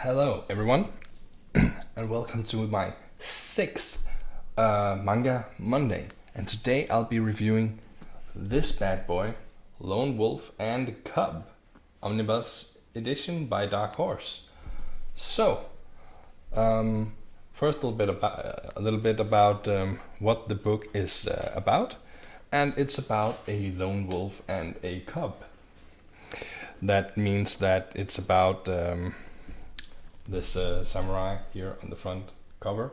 Hello everyone and welcome to my 6th Manga Monday, and today I'll be reviewing this bad boy, Lone Wolf and Cub, omnibus edition by Dark Horse. So, first a little bit about what the book is about, and it's about a lone wolf and a cub. That means that it's about this samurai here on the front cover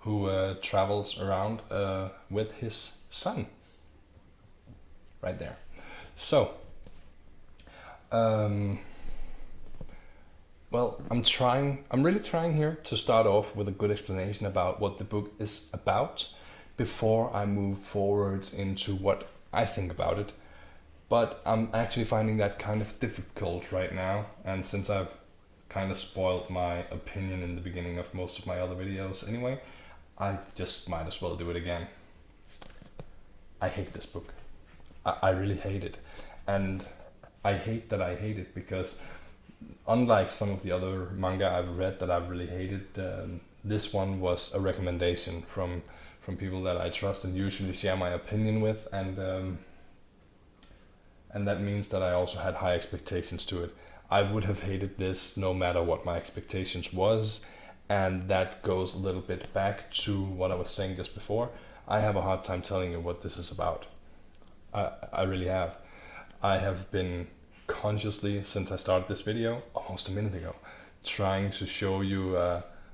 who travels around with his son. Right there. So, well, I'm really trying here to start off with a good explanation about what the book is about before I move forwards into what I think about it. But I'm actually finding that kind of difficult right now, and since I've kind of spoiled my opinion in the beginning of most of my other videos anyway, I just might as well do it again. I hate this book. I really hate it. And I hate that I hate it because unlike some of the other manga I've read that I've really hated, this one was a recommendation from people that I trust and usually share my opinion with, and that means that I also had high expectations to it. I would have hated this no matter what my expectations was, and that goes a little bit back to what I was saying just before. I have a hard time telling you what this is about. I really have. I have been consciously, since I started this video almost a minute ago, trying to show you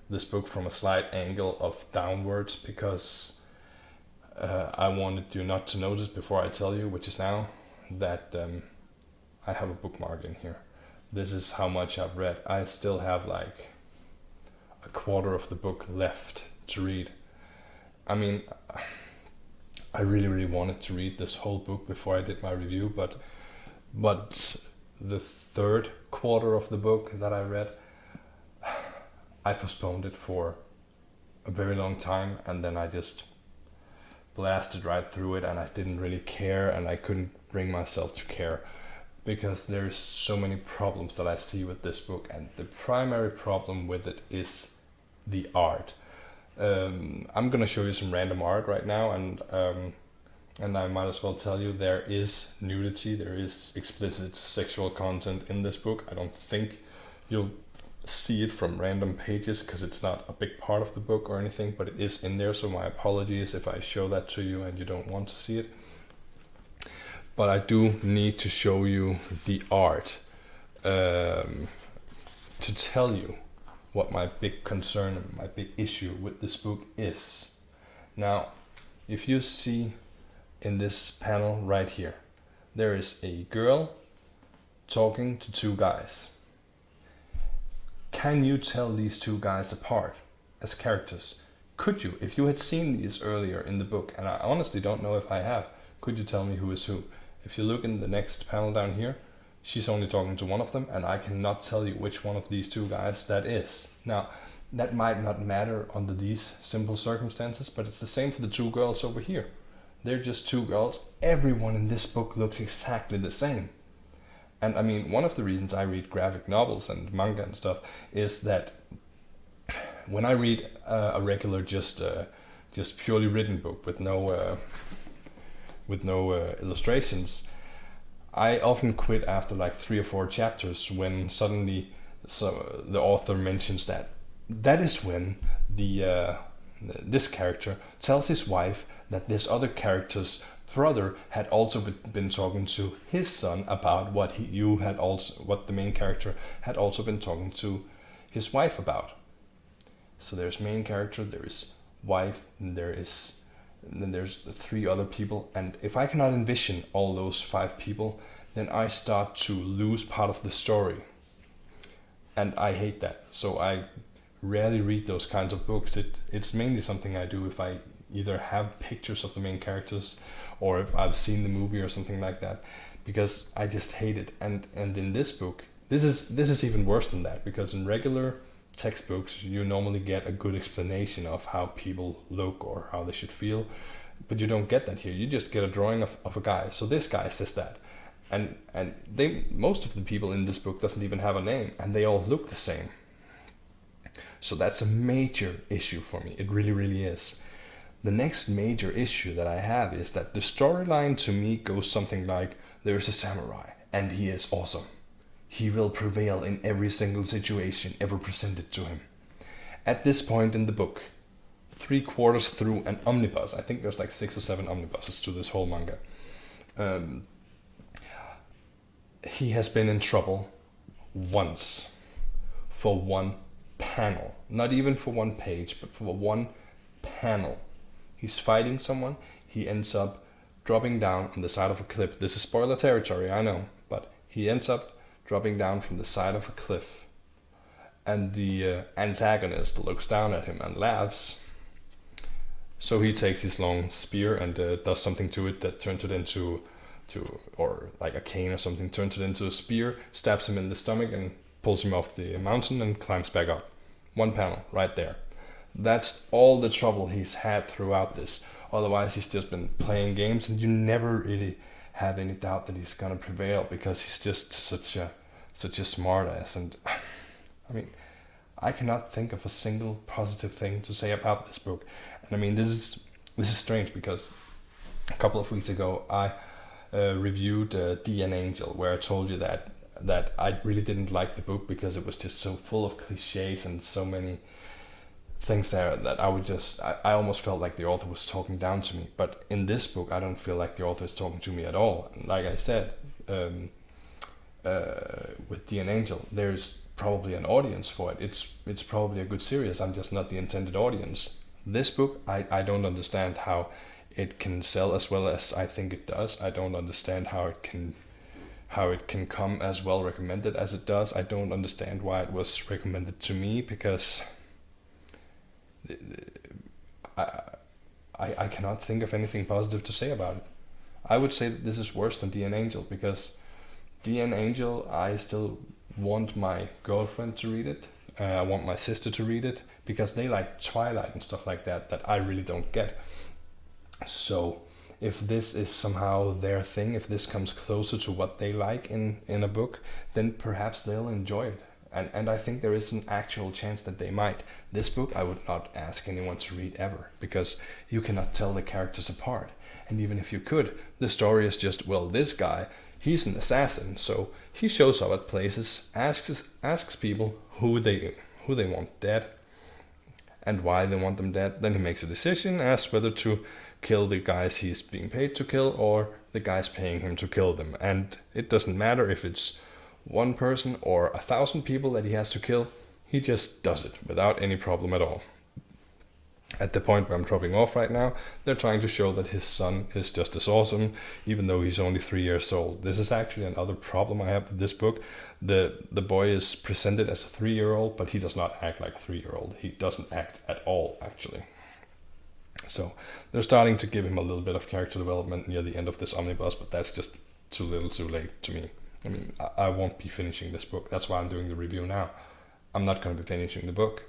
this book from a slight angle of downwards because I wanted you not to notice before I tell you, which is now, that I have a bookmark in here. This is how much I've read. I still have like a quarter of the book left to read. I mean, I really wanted to read this whole book before I did my review, but the third quarter of the book that I read, I postponed it for a very long time, and then I just blasted right through it, and I didn't really care, and I couldn't bring myself to care because there's so many problems that I see with this book, and the primary problem with it is the art. I'm gonna show you some random art right now, and I might as well tell you there is nudity, there is explicit sexual content in this book. I don't think you'll see it from random pages because it's not a big part of the book or anything, but it is in there, so my apologies if I show that to you and you don't want to see it. But I do need to show you the art to tell you what my big concern and my big issue with this book is. Now, if you see in this panel right here, there is a girl talking to two guys. Can you tell these two guys apart as characters? Could you? If you had seen these earlier in the book, and I honestly don't know if I have, could you tell me who is who? If you look in the next panel down here, she's only talking to one of them, and I cannot tell you which one of these two guys that is. Now, that might not matter under these simple circumstances, but it's the same for the two girls over here. They're just two girls. Everyone in this book looks exactly the same. And I mean, one of the reasons I read graphic novels and manga and stuff is that when I read a regular, just purely written book with no illustrations, I often quit after like 3 or 4 chapters when suddenly the author mentions that is when this character tells his wife that this other character's brother had also been talking to his son about what the main character had also been talking to his wife about. So there's main character, there is wife, and then there's 3 other people, and if I cannot envision all those 5 people, then I start to lose part of the story, and I hate that. So I rarely read those kinds of books. It's mainly something I do if I either have pictures of the main characters or if I've seen the movie or something like that, because I just hate it. And in this book, this is even worse than that, because in regular textbooks you normally get a good explanation of how people look or how they should feel, but you don't get that here. You just get a drawing of a guy. So this guy says that, and most of the people in this book doesn't even have a name, and they all look the same. So that's a major issue for me. It really, really is. The next major issue that I have is that the storyline to me goes something like, there's a samurai and he is awesome. He will prevail in every single situation ever presented to him. At this point in the book, 3/4 through an omnibus, I think there's like 6 or 7 omnibuses to this whole manga, he has been in trouble once for one panel. Not even for one page, but for one panel. He's fighting someone, he ends up dropping down on the side of a cliff. This is spoiler territory, I know, but he ends up dropping down from the side of a cliff. And the antagonist looks down at him and laughs. So he takes his long spear and does something to it that turns it into, or like a cane or something, turns it into a spear, stabs him in the stomach and pulls him off the mountain and climbs back up. One panel, right there. That's all the trouble he's had throughout this. Otherwise, he's just been playing games, and you never really have any doubt that he's gonna prevail because he's just such a smart ass. And I mean, I cannot think of a single positive thing to say about this book. And I mean, this is strange because a couple of weeks ago I reviewed D&, Angel, where I told you that I really didn't like the book because it was just so full of cliches and so many things there that I almost felt like the author was talking down to me. But in this book, I don't feel like the author is talking to me at all. And like I said, with D&, Angel, there's probably an audience for it. It's probably a good series. I'm just not the intended audience. This book, I don't understand how it can sell as well as I think it does. I don't understand how it can come as well recommended as it does. I don't understand why it was recommended to me, because I cannot think of anything positive to say about it. I would say that this is worse than D&, Angel, because D&, Angel, I still want my girlfriend to read it. I want my sister to read it because they like Twilight and stuff like that I really don't get. So if this is somehow their thing, if this comes closer to what they like in a book, then perhaps they'll enjoy it. And I think there is an actual chance that they might. This book I would not ask anyone to read ever, because you cannot tell the characters apart. And even if you could, the story is just, well, this guy, he's an assassin, so he shows up at places, asks people who they want dead and why they want them dead. Then he makes a decision, asks whether to kill the guys he's being paid to kill or the guys paying him to kill them. And it doesn't matter if it's one person or 1,000 people that he has to kill, he just does it without any problem at all. At the point where I'm dropping off right now, they're trying to show that his son is just as awesome, even though he's only 3 years old. This is actually another problem I have with this book. The boy is presented as a 3-year-old, but he does not act like a 3-year-old. He doesn't act at all, actually. So they're starting to give him a little bit of character development near the end of this omnibus, but that's just too little too late to me. I mean, I won't be finishing this book. That's why I'm doing the review now. I'm not going to be finishing the book,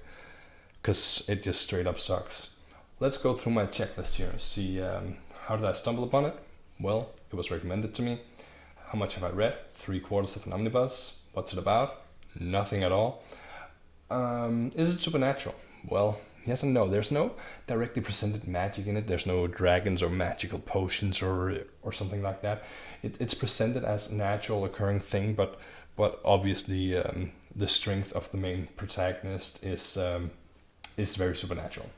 because it just straight up sucks. Let's go through my checklist here and see how did I stumble upon it? Well, it was recommended to me. How much have I read? 3/4 of an omnibus. What's it about? Nothing at all. Is it supernatural? Well, yes and no. There's no directly presented magic in it. There's no dragons or magical potions or something like that. It's presented as a natural occurring thing, but obviously the strength of the main protagonist is very supernatural.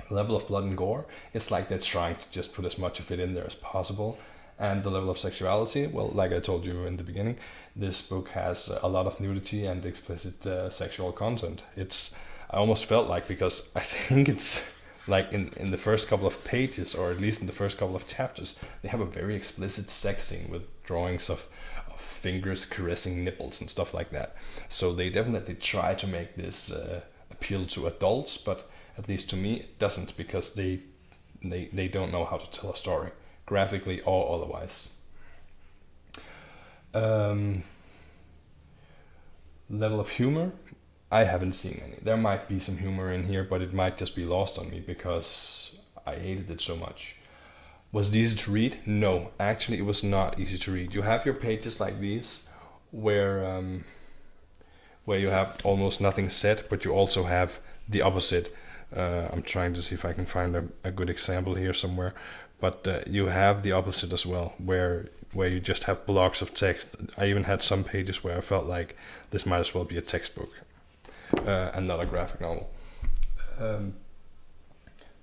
Level of blood and gore, it's like they're trying to just put as much of it in there as possible. And the level of sexuality, well, like I told you in the beginning, this book has a lot of nudity and explicit sexual content. I almost felt like, because I think it's like in the first couple of pages, or at least in the first couple of chapters, they have a very explicit sex scene with drawings of fingers caressing nipples and stuff like that. So they definitely try to make this appeal to adults, but at least to me it doesn't, because they don't know how to tell a story, graphically or otherwise. Level of humor, I haven't seen any. There might be some humor in here, but it might just be lost on me because I hated it so much. Was it easy to read? No, actually it was not easy to read. You have your pages like these where where you have almost nothing said, but you also have the opposite. I'm trying to see if I can find a good example here somewhere, but you have the opposite as well, where you just have blocks of text. I even had some pages where I felt like this might as well be a textbook and not a graphic novel.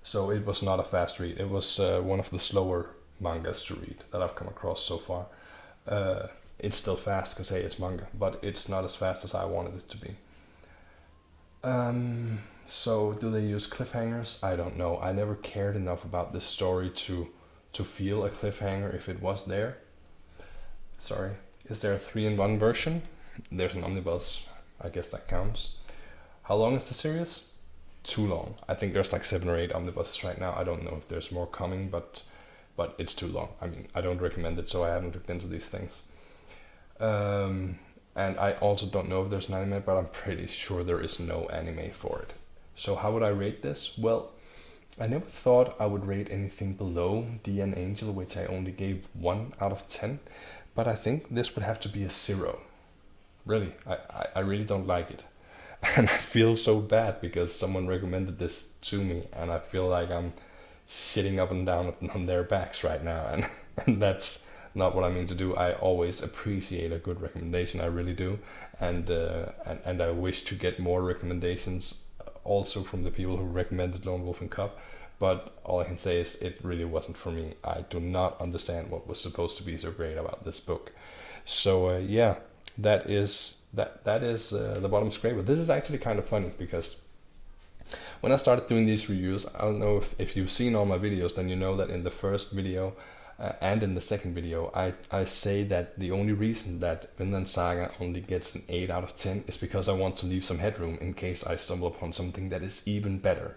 So it was not a fast read. It was one of the slower mangas to read that I've come across so far. It's still fast because, hey, it's manga, but it's not as fast as I wanted it to be. So do they use cliffhangers? I don't know. I never cared enough about this story to feel a cliffhanger if it was there. Sorry. Is there a 3-in-1 version? There's an omnibus. I guess that counts. How long is the series? Too long. I think there's like 7 or 8 omnibuses right now. I don't know if there's more coming, but it's too long. I mean, I don't recommend it, so I haven't looked into these things. And I also don't know if there's an anime, but I'm pretty sure there is no anime for it. So how would I rate this? Well, I never thought I would rate anything below DN Angel, which I only gave 1 out of 10. But I think this would have to be a 0. Really, I really don't like it. And I feel so bad because someone recommended this to me, and I feel like I'm shitting up and down on their backs right now, and that's not what I mean to do. I always appreciate a good recommendation, I really do, and I wish to get more recommendations also from the people who recommended Lone Wolf and Cub, but all I can say is it really wasn't for me. I do not understand what was supposed to be so great about this book. So yeah, that is the bottom scraper. This is actually kind of funny because when I started doing these reviews, I don't know if you've seen all my videos, then you know that in the first video and in the second video, I say that the only reason that Vinland Saga only gets an 8 out of 10 is because I want to leave some headroom in case I stumble upon something that is even better.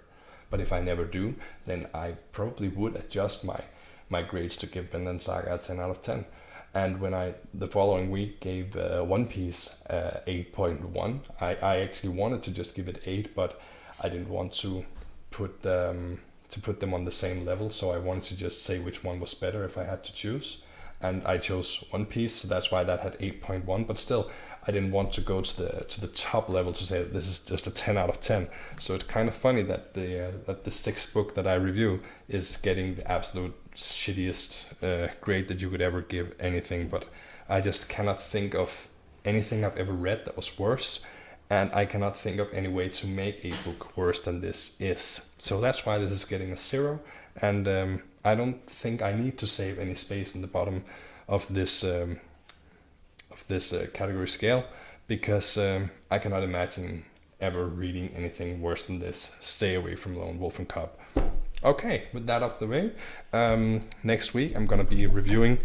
But if I never do, then I probably would adjust my grades to give Vinland Saga a 10 out of 10. And when I, the following week, gave One Piece 8.1, I actually wanted to just give it 8, but I didn't want to put them on the same level, so I wanted to just say which one was better if I had to choose. And I chose One Piece, so that's why that had 8.1, but still, I didn't want to go to the top level to say that this is just a 10 out of 10. So it's kind of funny that the sixth book that I review is getting the absolute shittiest grade that you could ever give anything, but I just cannot think of anything I've ever read that was worse, and I cannot think of any way to make a book worse than this is. So that's why this is getting a 0, and I don't think I need to save any space in the bottom of this category scale, because I cannot imagine ever reading anything worse than this. Stay away from Lone Wolf and Cub. Okay, with that out of the way, next week I'm gonna be reviewing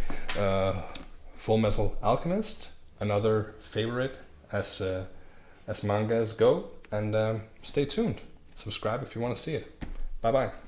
Full Metal Alchemist, another favorite as mangas go, and stay tuned. Subscribe if you want to see it. Bye bye.